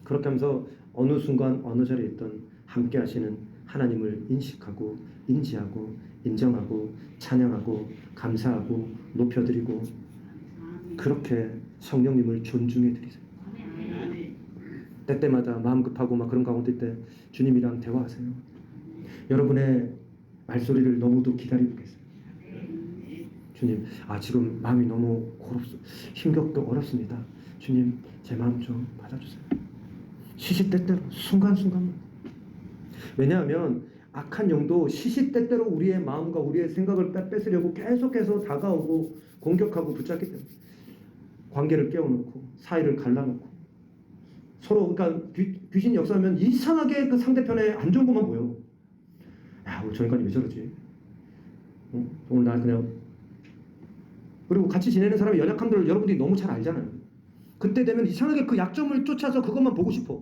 그렇게 하면서 어느 순간 어느 자리에 있던 함께 하시는 하나님을 인식하고 인지하고 인정하고 찬양하고 감사하고 높여드리고 그렇게 성령님을 존중해 드리세요. 때때마다 마음 급하고 막 그런 가운데 때 주님이랑 대화하세요. 여러분의 말소리를 너무도 기다리고 계세요. 주님, 지금 마음이 너무 힘겹고 어렵습니다. 주님, 제 마음 좀 받아주세요. 시시때때로 순간순간. 왜냐하면 악한 영도 시시때때로 우리의 마음과 우리의 생각을 뺏으려고 계속해서 다가오고 공격하고 붙잡기 때문에 관계를 깨워놓고 사이를 갈라놓고 서로. 그러니까 귀신 역사하면 이상하게 그 상대편에 안 좋은 것만 보여. 야, 오늘 저 인간이 왜 저러지? 오늘 나 그냥. 그리고 같이 지내는 사람의 연약함들을 여러분들이 너무 잘 알잖아요. 그때 되면 이상하게 그 약점을 쫓아서 그것만 보고 싶어.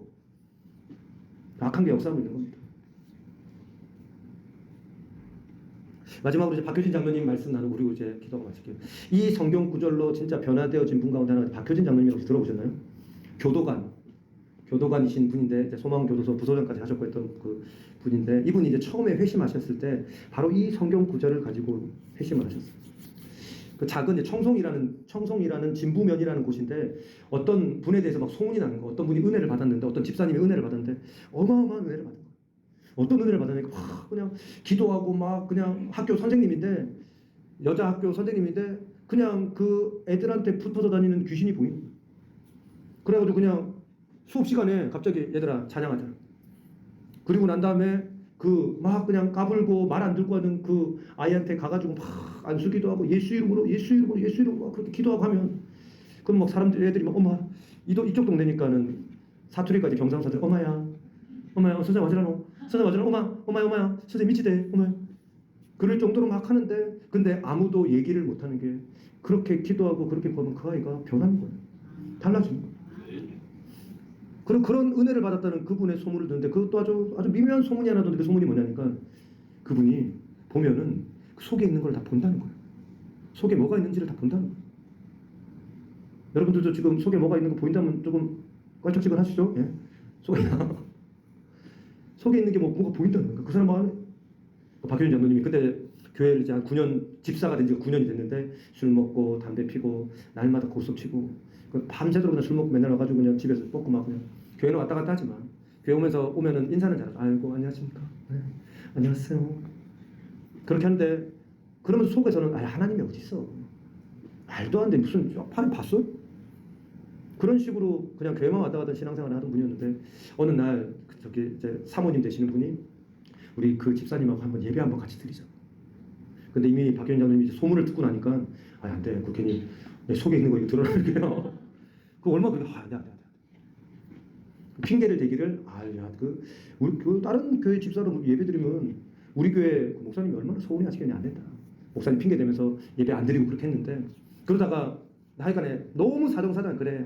악한 게 역사하고 있는 겁니다. 마지막으로 이제 박효진 장로님 말씀 나누고 우리 이제 기도하고 마칠게요. 이 성경 구절로 진짜 변화되어진 분 가운데 하나 박효진 장로님이라고 들어보셨나요? 교도관이신 분인데 이제 소망교도소 부소장까지 하셨고 했던 그 분인데 이분이 이제 처음에 회심하셨을 때 바로 이 성경 구절을 가지고 회심을 하셨어요. 그 작은 이제 청송이라는 진부면이라는 곳인데 어떤 분에 대해서 막 소문이 나는 거. 어떤 분이 은혜를 받았는데 어떤 집사님이 은혜를 받았는데 어마어마한 은혜를 받은 거예요. 어떤 은혜를 받았냐면 막 그냥 기도하고 막 그냥 학교 선생님인데 여자 학교 선생님인데 그냥 그 애들한테 붙어서 다니는 귀신이 보이는 거예요. 그래가지고 그냥 수업 시간에 갑자기 얘들아 찬양하자. 그리고 난 다음에 그 막 그냥 까불고 말 안 듣고 하는 그 아이한테 가가지고 막 안수기도 하고 예수 이름으로 그렇게 기도하고 하면 그럼 막 애들이 막 엄마 이쪽 동네니까는 사투리까지 경상사들 엄마야 선생님 와지라노 엄마야 선생님 미치대 엄마야 그럴 정도로 막 하는데 근데 아무도 얘기를 못하는 게 그렇게 기도하고 그렇게 보면 그 아이가 변하는 거예요. 달라지는 거예요. 그런 은혜를 받았다는 그분의 소문을 듣는데 그것도 아주 미묘한 소문이 하나 듣는데 그 소문이 뭐냐니까 그분이 보면은 그 속에 있는 걸 다 본다는 거예요. 속에 뭐가 있는지를 다 본다는 거예요. 여러분들도 지금 속에 뭐가 있는 거 보인다면 조금 껄쩍지근 하시죠? 예? 속에 있는 게 뭐가 보인다는 거예요. 그 사람 마음에 박효진 장로님이 그때 교회를 이제 한 9년 집사가 된 지가 9년이 됐는데 술 먹고 담배 피고 날마다 고스톱 치고 밤새도록 그냥 술 먹고 맨날 와가지고 그냥 집에서 뻗고 막 그냥 교회는 왔다 갔다 하지만 교회 오면은 인사는 잘하죠. 아이고 안녕하십니까. 네, 안녕하세요. 그렇게 하는데 그러면서 속에서는 하나님이 어디 있어? 말도 안 돼. 무슨 팔을 봤어? 그런 식으로 그냥 교회만 왔다 갔다 신앙생활을 하던 분이었는데 어느 날 저기 이제 사모님 되시는 분이 우리 그 집사님하고 한번 예배 한번 같이 드리자. 근데 이미 박효진 장로님이 이제 소문을 듣고 나니까 안 돼. 그 괜히 내 속에 있는 거 이거 드러나게요. 그 얼마 그래? 안 돼. 핑계를 대기를 우리 다른 교회 집사로 예배 드리면 우리 교회 그 목사님이 얼마나 서운해하시겠냐. 안 된다. 목사님 핑계 대면서 예배 안 드리고 그렇게 했는데 그러다가 하여간에 너무 사정사정 그래.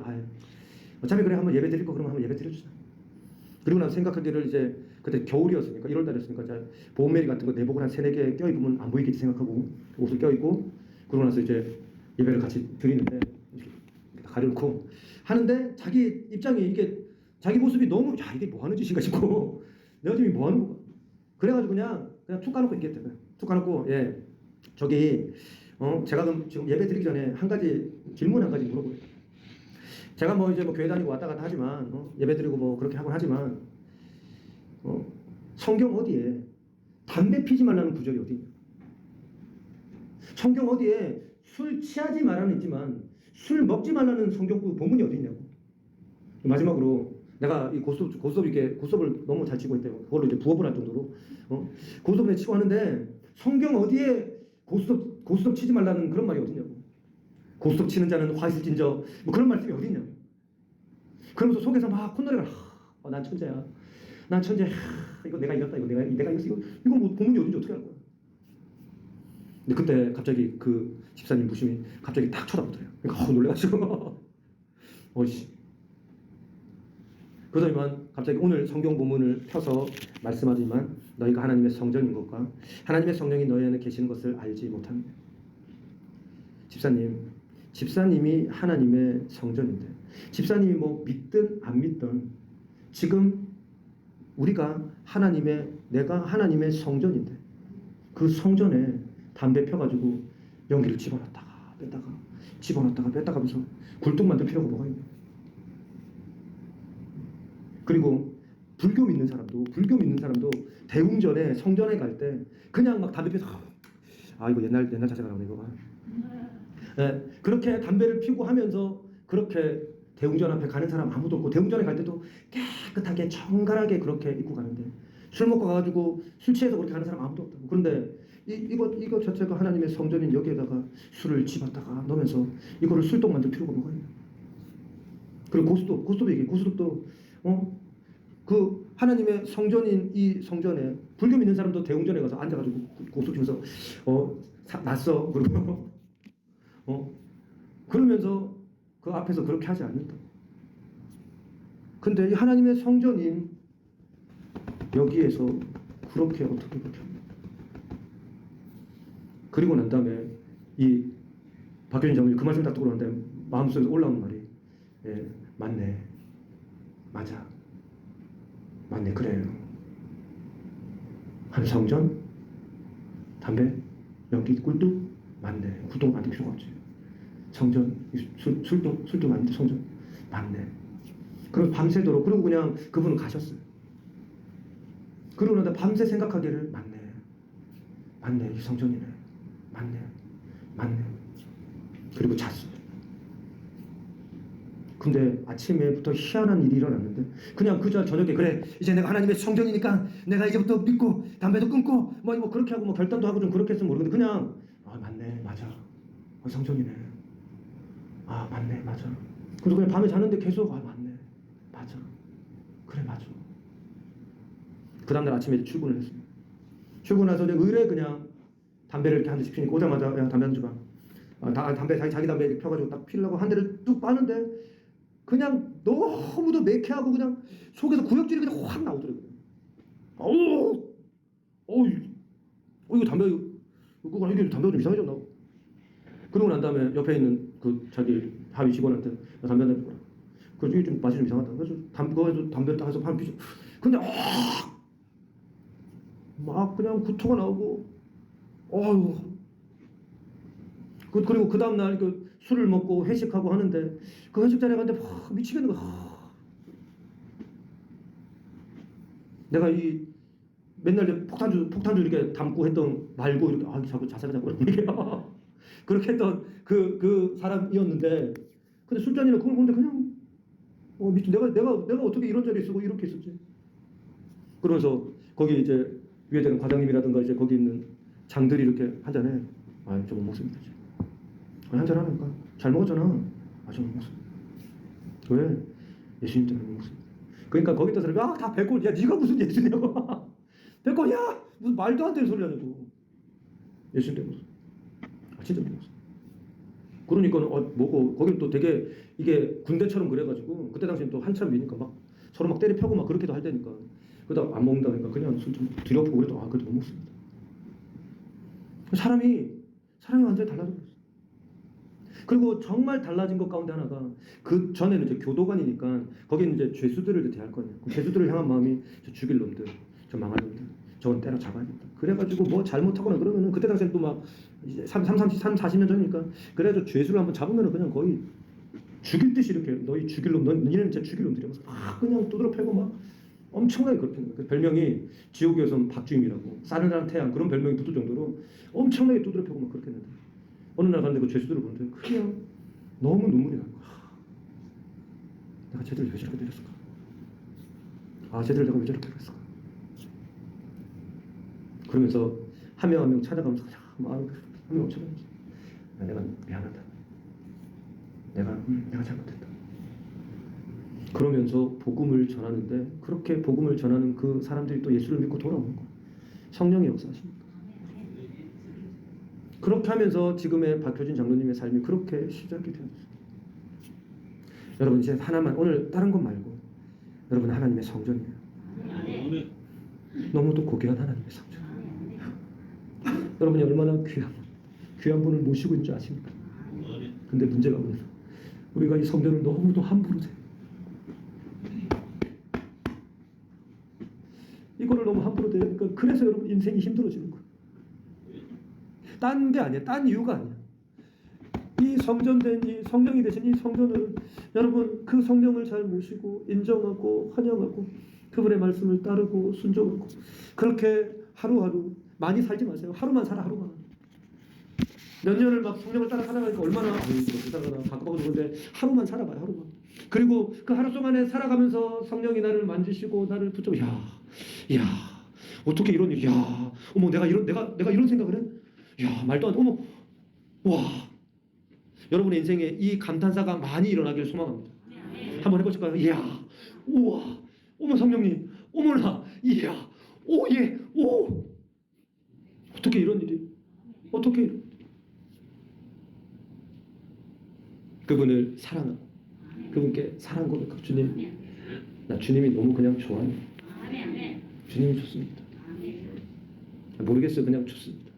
어차피 그래 한번 예배 드릴 거 그러면 한번 예배 드려주자. 그리고 나서 생각하기를 이제 그때 겨울이었으니까 1월달이었으니까 이제 보온메리 같은 거 내복을 한 3-4개 껴입으면 안 보이겠지 생각하고 옷을 껴입고 그러고 나서 이제 예배를 같이 드리는데 이렇게 가려놓고 하는데 자기 입장이 이게 자기 모습이 너무 이게 뭐 하는 짓인가 싶고 내가 지금 뭐 하는 거야. 그래가지고 그냥 툭 까놓고 얘기했대. 툭 까놓고 저기 제가 그럼 지금 예배 드리기 전에 질문 한 가지 물어보게요. 제가 뭐 이제 교회 다니고 왔다 갔다 하지만 예배 드리고 뭐 그렇게 하곤 하지만 성경 어디에 담배 피지 말라는 구절이 어디 있냐? 성경 어디에 술 취하지 말라는 있지만 술 먹지 말라는 성경 본문이 어디 있냐고. 마지막으로 내가 이 고스톱을 너무 잘 치고 있대요. 그걸로 이제 부업을 할 정도로 고스톱을 치고 하는데 성경 어디에 고스톱 치지 말라는 그런 말이 어딨냐고. 고스톱 치는 자는 화 있을진저 뭐 그런 말씀이 어딨냐고. 그러면서 속에서 막 콧노래가 난 천재야. 난 천재야. 이거 내가 이겼다. 이거 내가 이겼어. 이거 뭐 본문이 어딘지 어떻게 알 거야. 근데 그때 갑자기 그 집사님 부심이 갑자기 딱 쳐다보더래요. 그러니까 놀래가지고 어이씨. 그러더니만 갑자기 오늘 성경 본문을 펴서 말씀하지만 너희가 하나님의 성전인 것과 하나님의 성령이 너희 안에 계시는 것을 알지 못합니다. 집사님이 하나님의 성전인데 집사님이 뭐 믿든 안 믿든 지금 내가 하나님의 성전인데 그 성전에 담배 펴가지고 연기를 집어넣다가 뺐다가 하면서 굴뚝 만들 필요가 뭐가 있냐. 그리고 불교 믿는 사람도 대웅전에 성전에 갈 때 그냥 막 담배 피워서 이거 옛날 자세가 나오네 이거 봐. 네, 그렇게 담배를 피고 하면서 그렇게 대웅전 앞에 가는 사람 아무도 없고 대웅전에 갈 때도 깨끗하게 정갈하게 그렇게 입고 가는데 술 먹고 가가지고 술 취해서 그렇게 가는 사람 아무도 없다고. 그런데 이거 자체가 하나님의 성전인 여기에다가 술을 집었다가 넣으면서 이거를 술독 만들 필요가 뭐가 있냐. 그리고 고스톱도 얘기해. 고스톱도 그 하나님의 성전인 이 성전에 불교 믿는 사람도 대웅전에 가서 앉아가지고 고스톱 치면서 났어 그리고 그러면서 그 앞에서 그렇게 하지 않는다. 근데 이 하나님의 성전인 여기에서 그렇게 합니까? 그리고 난 다음에 이 박효진 장로님 그 말씀 딱 듣고 나는데 마음속에서 올라오는 말이 맞네. 맞아. 맞네. 그래요. 한 성전 담배 연기 꿀뚝 맞네. 굴뚝 만들 필요가 없지. 성전 술도 아닌데 성전 맞네. 그럼 밤새도록 그리고 그냥 그분은 가셨어요. 그러고 나서 밤새 생각하기를 맞네 이 성전이네 맞네 그리고 잤어요. 근데 아침에부터 희한한 일이 일어났는데 그냥 그저 저녁에 그래 이제 내가 하나님의 성전이니까 내가 이제부터 믿고 담배도 끊고 뭐 그렇게 하고 뭐 결단도 하고 좀 그렇게 했으면 모르겠는데 그냥 맞네 맞아 성전이네 맞네 맞아. 그래서 그냥 밤에 자는데 계속 맞네 맞아 그래 맞아. 그 다음날 아침에 출근을 했어요. 출근해서 의뢰 그냥 담배를 이렇게 한 대씩 피니까 오자마자 야 담배 한 줘봐. 담배 자기 담배 이렇게 펴가지고 딱 피려고 한 대를 뚝 빠는데 그냥 너무도 매캐하고 그냥 속에서 구역질이 그냥 확 나오더라고요. 이거 이게 담배가 좀 이상해졌나? 그러고 난 다음에 옆에 있는 그 자기 하위 직원한테 담배 한 대 피워라. 그래서 이게 좀 맛이 좀 이상하다. 그래서 담배를 딱 해서 한 피죠. 근데 막 그냥 구토가 나오고 그리고 그 다음날 술을 먹고 회식하고 하는데 그 회식 자리에 갔는데 미치겠는 거야. 내가 이 맨날 폭탄주 이렇게 담고 했던 말고 이렇게 자꾸 자세가 자꾸 이렇게 그렇게 했던 그 사람이었는데 근데 술잔이나 그걸 보는데 그냥 미친 내가 어떻게 이런 자리에 쓰고 이렇게 있었지. 그러면서 거기 이제 위에 되는 과장님이라든가 이제 거기 있는 장들이 이렇게 한잔해. 저 못 먹습니다. 한잔하니까 잘 먹었잖아. 저 못 먹습니다. 왜? 예수님 때문에 못 먹습니다. 그러니까 거기 있던 사람이 다 배꼽 야 네가 무슨 예수냐고 배꼽 야 무슨 말도 안 되는 소리 하냐고. 예수님 때문에 진짜 못 먹었어. 그러니까 뭐고 거긴 또 되게 이게 군대처럼 그래가지고 그때 당시엔 또 한참 위니까 막 서로 막 때려 펴고 막 그렇게도 할 때니까 그러다 안 먹는다니까 그냥 술 좀 들여보고 그래도 그래도 못 먹습니다. 사람이 완전히 달라졌어요. 그리고 정말 달라진 것 가운데 하나가 그 전에는 이제 교도관이니까 거기는 이제 죄수들을 대할 거예요. 죄수들을 향한 마음이 저 죽일 놈들, 저 망할 놈들, 저건 때려 잡아야겠다. 그래가지고 뭐 잘못하거나 그러면은 그때 당시엔 또 막 40년 전이니까 그래가지고 죄수를 한번 잡으면은 그냥 거의 죽일 듯이 이렇게 너희 죽일 놈, 너희는 진짜 죽일 놈들이라고 막 그냥 두드러 패고 막 엄청나게 그렇게 그 별명이 지옥에서는 박주임이라고 싸늘한 태양 그런 별명이 붙을 정도로 엄청나게 두드러 패고 막 그렇게 했는데 어느 날 갔는데 그 죄수들을 보는데 그냥 너무 눈물이 나는 거야. 내가 쟤들을 왜 저렇게 때렸을까? 아, 쟤들 내가 왜 저렇게 했을까? 그러면서 한 명 한 명 찾아가면서 마음이 한명 찾아가면서 내가 미안하다. 내가 잘못했다. 그러면서 복음을 전하는데, 그렇게 복음을 전하는 그 사람들이 또 예수를 믿고 돌아오는 거예요. 성령의 역사하십니다. 그렇게 하면서 지금의 박효진 장로님의 삶이 그렇게 시작이 되었어요. 여러분, 이제 하나만, 오늘 다른 것 말고 여러분, 하나님의 성전이에요. 너무도 고귀한 하나님의 성전. 여러분이 얼마나 귀한 분을 모시고 있는 줄 아십니까? 근데 문제가 뭐냐, 우리가 이 성전을 너무도 함부로 돼. 이거를 너무 함부로 되니까, 그래서 여러분 인생이 힘들어지는 거예요. 딴 게 아니야. 딴 이유가 아니야. 이 성전된 이 성령이 되신 이 성전을, 여러분 그 성령을 잘 모시고 인정하고 환영하고 그분의 말씀을 따르고 순종하고, 그렇게 하루하루 많이 살지 마세요. 하루만 살아. 하루만. 몇 년을 막 성령을 따라 살아가니까 얼마나 불쌍하나 가까워 죽는데, 하루만 살아봐요. 하루만. 그리고 그 하루 동안에 살아가면서 성령이 나를 만지시고 나를 붙잡고, 야 어떻게 이런 일이, 야 어머 내가 이런 생각을 해? 야 말도 안 돼. 어머 와. 여러분의 인생에 이 감탄사가 많이 일어나길 소망합니다. 한번 해보실까요? 야 우와 어머 성령님 어머나 이야 오예 오. 어떻게 이런 일이, 어떻게 이런, 그분을 사랑하고 그분께 사랑 고백하고, 주님 나 주님이 너무 그냥 좋아요. 주님이 좋습니다. 모르겠어요. 그냥 좋습니다.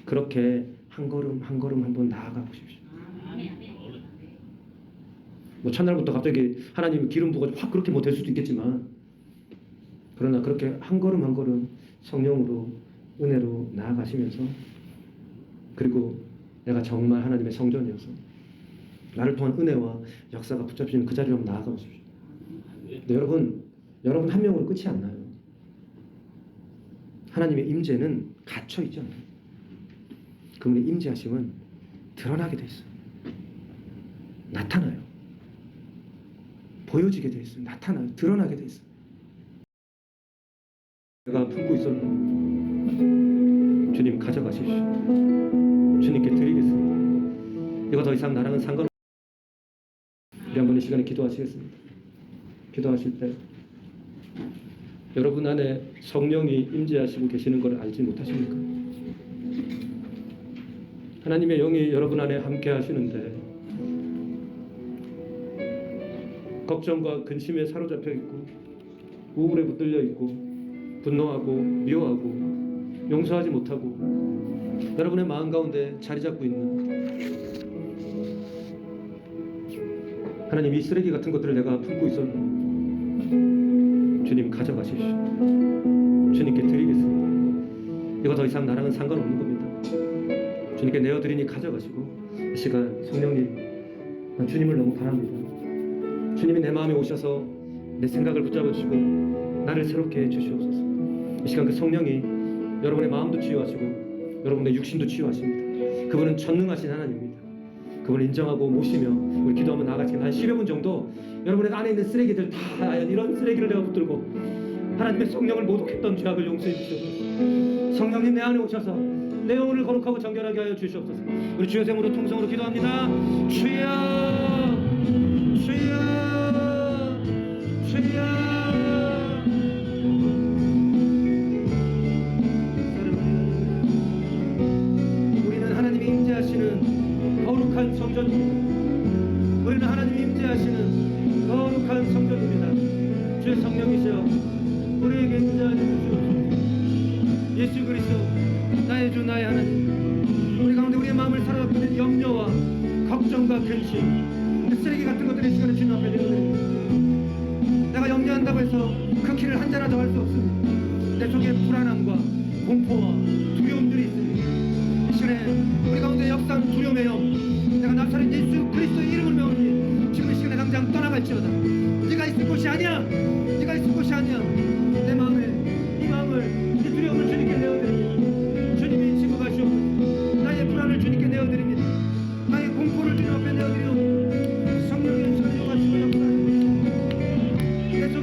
그렇게 한 걸음 한 걸음 한번 나아가 보십시오. 뭐 첫날부터 갑자기 하나님이 기름 부어가지고 확 그렇게 뭐 될 수도 있겠지만, 그러나 그렇게 한 걸음 한 걸음 성령으로 은혜로 나아가시면서, 그리고 내가 정말 하나님의 성전이어서 나를 통한 은혜와 역사가 붙잡히는 그 자리로 나아가 보십시오. 근데 여러분 한 명으로 끝이 안 나요. 하나님의 임재는 갇혀 있지 않아요. 그분의 임재하심은 드러나게 돼 있어요. 나타나요. 보여지게 돼 있어요. 나타나요. 드러나게 돼 있어요. 내가 품고 있었는 주님 가져가십시오. 주님께 드리겠습니다. 이거 더 이상 나랑은 상관없습니다. 우리 한 번 이 시간에 기도하시겠습니다. 기도하실 때 여러분 안에 성령이 임재하시고 계시는 걸 알지 못하십니까? 하나님의 영이 여러분 안에 함께 하시는데, 걱정과 근심에 사로잡혀 있고 우울에 붙들려 있고 분노하고 미워하고 용서하지 못하고 여러분의 마음 가운데 자리 잡고 있는, 하나님 이 쓰레기 같은 것들을 내가 품고 있었는데 주님 가져가십시오. 주님께 드리겠습니다. 이거 더 이상 나랑은 상관없는 겁니다. 주님께 내어드리니 가져가시고, 이 시간 성령님, 난 주님을 너무 바랍니다. 주님이 내 마음에 오셔서 내 생각을 붙잡아주시고 나를 새롭게 해주시옵소서. 이 시간 그 성령이 여러분의 마음도 치유하시고 여러분의 육신도 치유하십니다. 그분은 전능하신 하나님입니다. 그분을 인정하고 모시며 우리 기도 한번 나아가시겠습니다. 한 10여 분 정도 여러분의 안에 있는 쓰레기들 다, 이런 쓰레기를 내가 붙들고 하나님의 성령을 모독했던 죄악을 용서해 주시옵소서. 성령님 내 안에 오셔서 내 영혼을 거룩하고 정결하게 하여 주시옵소서. 우리 주의 이름으로 통성으로 기도합니다. 주여 주여 주여. 우리는 하나님이 임재하시는 거룩한 성전입니다. 우리는 하나님이 임재하시는 거룩한 성전입니다. 주의 성령이시여 우리에게 임재하여 주시옵소서. 예수 그리스도 나의 주 나의 하나님, 우리 가운데 우리의 마음을 사로잡는 염려와 걱정과 근심, 쓰레기 같은 것들의 시간에 주님 앞에 내려드립니다. 내가 염려한다고 해서 그 길을 한자라도 할 수 없습니다. 내 속에 불안함과 공포와 두려움들이 있습니다. 이 시간에 우리 가운데 역사하는 두려움의 영, 내가 나사렛 예수 그리스도의 이름을 명하니 지금 이 시간에 당장 떠나갈지어다. 네가 있을 곳이 아니야. 네가 있을 곳이 아니야. 내 마음에 이 마음을, 이 두려움을 주님께 내어드립니다. 주님이 지고 가시옵소서. 나의 불안을 주님께 내어드립니다. 나의 공포를 주님 앞에 내어드리옵소서. 성령의 시간에 가시고 역사하옵소서.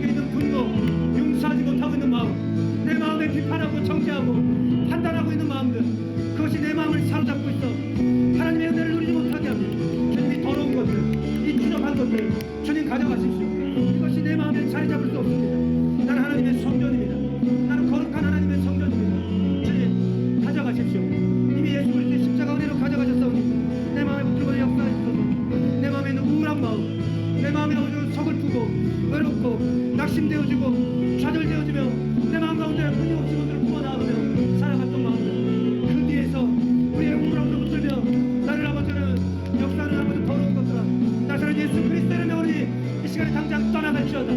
것들 주님 가져가십시오. 이것이 내 마음에 자리 잡을 수 없습니다. 나는 하나님의 성전입니다. 나는 거룩한 하나님의 성전입니다. 주님 가져가십시오. 이미 예수 그리스도의 십자가 은혜로 가져가셨사오니 내 마음에 붙들고 역사하시소서. 내 마음에 있는 우울한 마음, 내 마음에 오늘 서글프고 외롭고 낙심되어지고 좌절되어지며 내 마음 가운데 끊임없이 오늘 부어나오며 살아갔던 마음들, 그 뒤에서 우리의 우울함을 붙들며 나를 아버지는 역사는 아버지 더러운 것들아 나사렛 예수 그리스도 이름에 우리 이 시간에 당장 떠나갈지어다.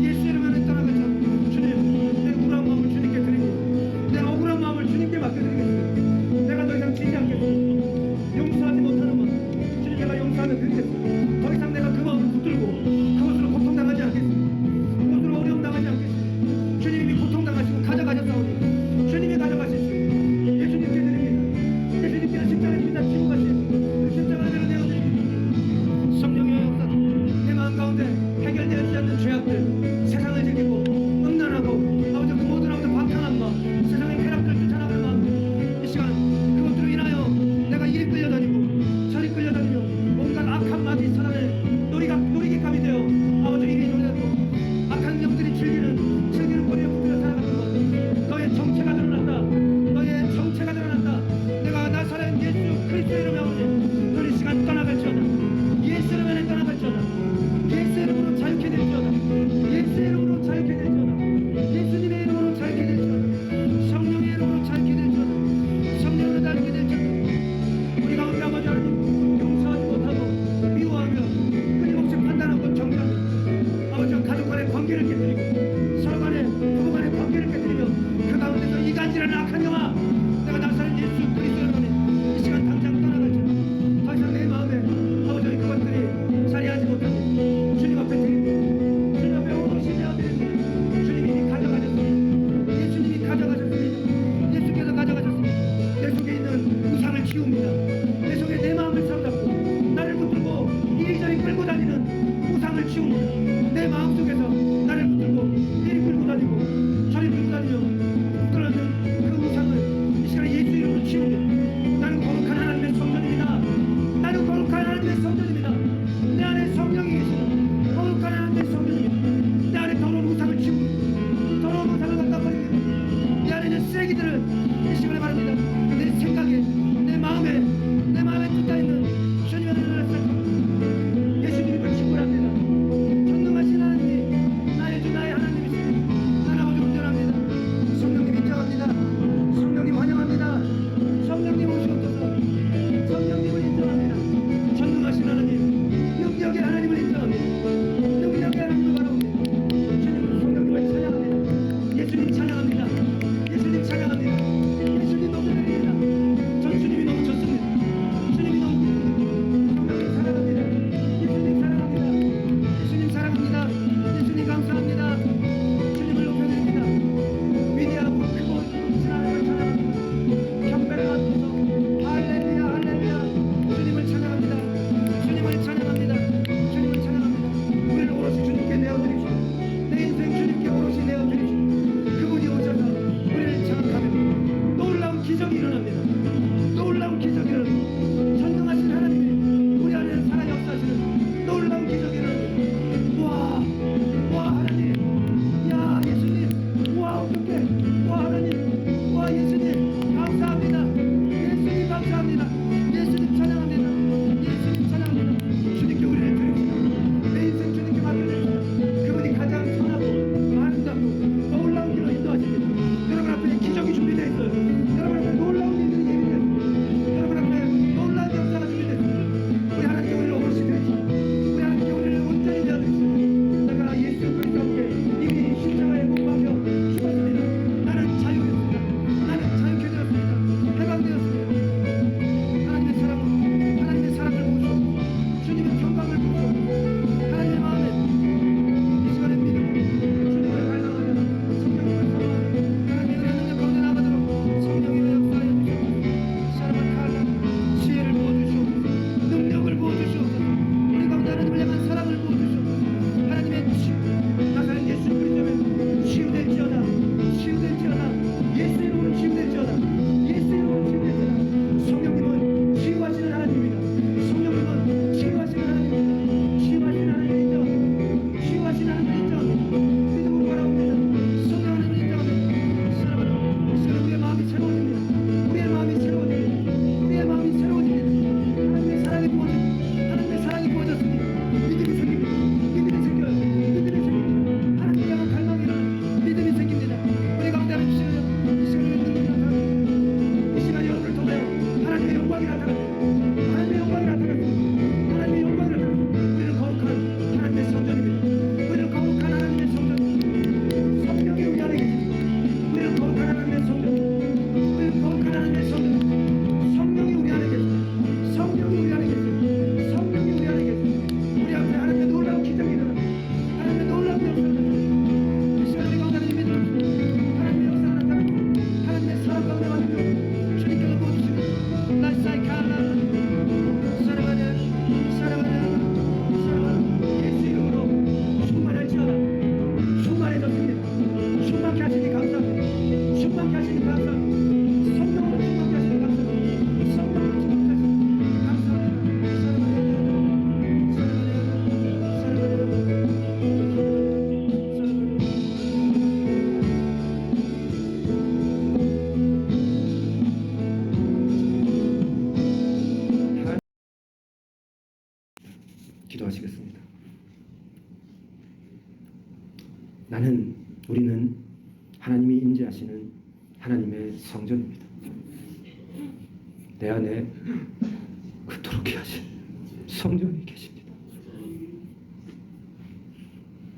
예수 이름에 떠나갈지어다. 주님, 내 우울한 마음을 주님께 드립니다. 내 억울한 마음을 주님께 맡겨드리겠습니다. 내가 더 이상 지지 않겠습니다. 용서하지 못하는 마음 주님, 내가 용서하며 드리겠습니다. 더 이상 내가 그 마음을 붙들고 그것으로 고통당하지 않겠습니다. 그것으로 어려움 당하지 않겠습니다. 주님이 고통당하시고 가져가셨사오니 주님이 가져가십시오. 예수님께 드립니다. 예수님께는 십자가에 빛나 치고 가신 그 십자가를 내어드립니다. 성령의 역사, 내 마음 가운데 해결되지 않는 죄악들, 세상을 즐기고 음란하고 아버지 그 모든 아버지 방탕한 마음, 세상의 쾌락들 쫓아나가는 마음, 이 시간 그것들로 인하여 내가 이리 끌려다니고 저리 끌려다니며 온갖 악한 마귀 사단의 놀이기감이 되어 아버지 이리 놀라고 악한 영들이 즐기는 거리에 붙들려 살아가는 것, 너의 정체가 드러난다. 너의 정체가 드러난다. 내가 나사렛 예수 그리스도 이름에 오니 너희 시간 떠나갈지어다. 예수 이름에 떠나갈지어다. 예수 이름으로 자유케 될지어다. 예수 이름으로 자유케 될지어다. 예수님의 이름으로 자유케 될지어다. 성령의 이름으로 자유케 될지어다. 성령으로 자유케 될지어다. 우리 가운데 아버지 하나님 용서하지 못하고 미워하며 끊임없이 판단하고 정죄하며 아버지 가족 간의 관계를 깨뜨리고 서로 간의 부부 간의 관계를 깨뜨리며 그 가운데서 이간질하는 악한 영아, 내가 나사렛 예수 그리스도를 보내 이 시간 당장 떠나갈지어다. 더 이상 내 마음에 아버지 그것들이 자리하지 못하고 주님 앞에 드립니다. 주님 앞에 오롯이 내어드립니다. 주님이 가져가셨습니다. 예수님이 가져가셨습니다. 예수께서 가져가셨습니다. 내 속에 있는 우상을 치웁니다. 내 속에 내 마음을 사로잡고 나를 붙들고 이리저리 끌고 다니는 우상을 치웁니다. 내 마음속에서 나를 붙들고 이리 끌고 다니고 저리 끌고 다니며 끌어든 그 우상을 이 시간에 예수 이름으로 치웁니다. 나는 거룩한 하나님의 성전입니다. 나는 거룩한 하나님의 성전입니다. 내 안에 성령이 계시는 거룩한 하나님의 성전입니다. 내 안에 더러운 우상을 치우고 더러운 우상을 갖다 버립니다. 내 안에 있는 쓰레기들을 이 시간에 바랍니다. 내 생각에 내 마음에 뜯겨 있는 주님의 은혜를 예수님을 축복합니다. 전능하신 하나님이 기도하시겠습니다. 우리는 하나님이 임재하시는 하나님의 성전입니다. 내 안에 그토록 하신 성령이 계십니다.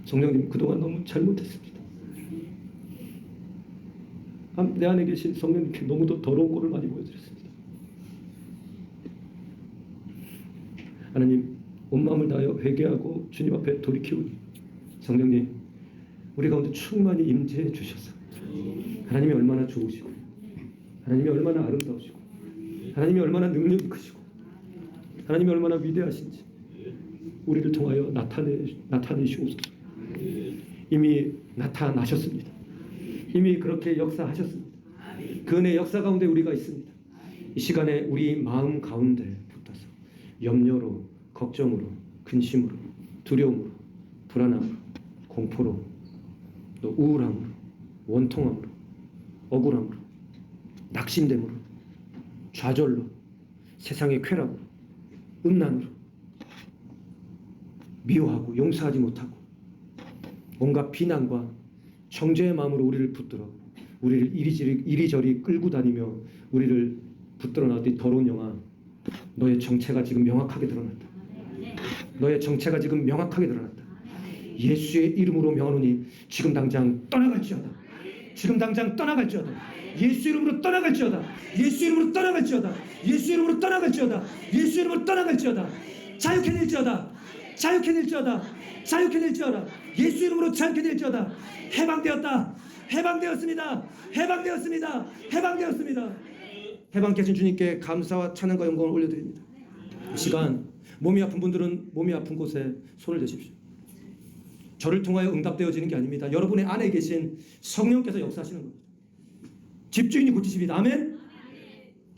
성령님, 그동안 너무 잘못했습니다. 내 안에 계신 성령님께 너무도 더러운 꼴을 많이 보여드렸습니다. 하나님, 온 마음을 다하여 회개하고 주님 앞에 돌이키오니 성령님, 우리 가운데 충만히 임재해 주셔서 하나님이 얼마나 좋으시고 하나님이 얼마나 아름다우시고 하나님이 얼마나 능력이 크시고 하나님이 얼마나 위대하신지 우리를 통하여 나타내시옵소서. 이미 나타나셨습니다. 이미 그렇게 역사하셨습니다. 그 은혜 역사 가운데 우리가 있습니다. 이 시간에 우리 마음 가운데 붙어서 염려로, 걱정으로, 근심으로, 두려움으로, 불안함으로, 공포로, 또 우울함으로, 원통함으로, 억울함으로, 낙심됨으로, 좌절로, 세상의 쾌락으로, 음란으로, 미워하고 용서하지 못하고 온갖 비난과 정죄의 마음으로 우리를 붙들어 우리를 이리저리 끌고 다니며 우리를 붙들어 놨던 더러운 영아, 너의 정체가 지금 명확하게 드러났다. 너의 정체가 지금 명확하게 드러났다. 예수의 이름으로 명하노니 지금 당장 떠나갈지어다. 지금 당장 떠나갈지어다. 예수 이름으로 떠나갈지어다. 예수 이름으로 떠나갈지어다. 예수 이름으로 떠나갈지어다. 예수 이름으로 떠나갈지어다. 자유케 될지어다. 자유케 될지어다. 자유케 될지어다. 예수 이름으로 자유케 될지어다. 해방되었다. 해방되었습니다. 해방되었습니다. 해방되었습니다. 해방케 하신 주님께 감사와 찬양과 영광을 올려드립니다. 이 시간 몸이 아픈 분들은 몸이 아픈 곳에 손을 대십시오. 저를 통하여 응답되어지는 게 아닙니다. 여러분의 안에 계신 성령께서 역사하시는 겁니다. 집주인이 고치십니다. 아멘.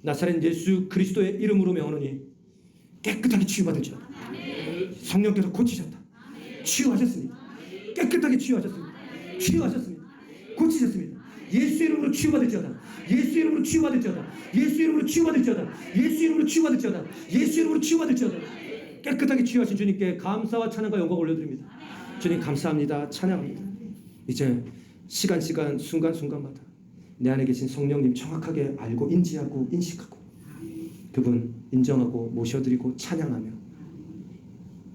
나사렛 예수 그리스도의 이름으로 명하노니 깨끗하게 치유받을지어다. 성령께서 고치셨다. 치유하셨습니다. 깨끗하게 치유하셨습니다. 치유하셨습니다. 고치셨습니다. 예수 이름으로 치유받을지어다. 예수 이름으로 치유받을지어다. 예수 이름으로 치유받을지어다. 예수 이름으로 치유받을지어다. 예수 이름으로 치유받을지어다. 깨끗하게 치유하신 주님께 감사와 찬양과 영광을 올려드립니다. 주님 감사합니다. 찬양합니다. 이제 시간 순간순간마다 내 안에 계신 성령님 정확하게 알고 인지하고 인식하고 그분 인정하고 모셔드리고 찬양하며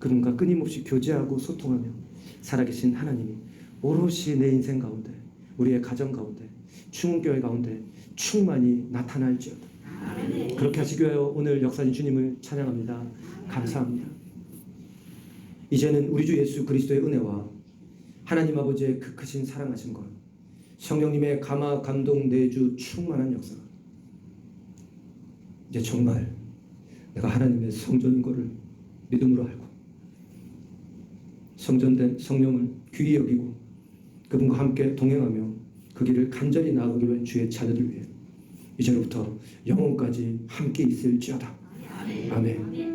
그분과 끊임없이 교제하고 소통하며 살아계신 하나님이 오롯이 내 인생 가운데 우리의 가정 가운데 충운교회 가운데 충만히 나타날지어다. 그렇게 하시기 위하여 오늘 역사진 주님을 찬양합니다. 감사합니다. 이제는 우리 주 예수 그리스도의 은혜와 하나님 아버지의 그 크신 사랑하신 것, 성령님의 감화 감동 내주 충만한 역사가 이제 정말 내가 하나님의 성전인 것을 믿음으로 알고 성전된 성령을 귀히 여기고 그분과 함께 동행하며 그 길을 간절히 나아가기 위한 주의 자녀들 위해 이제로부터 영원까지 함께 있을지어다. 아멘.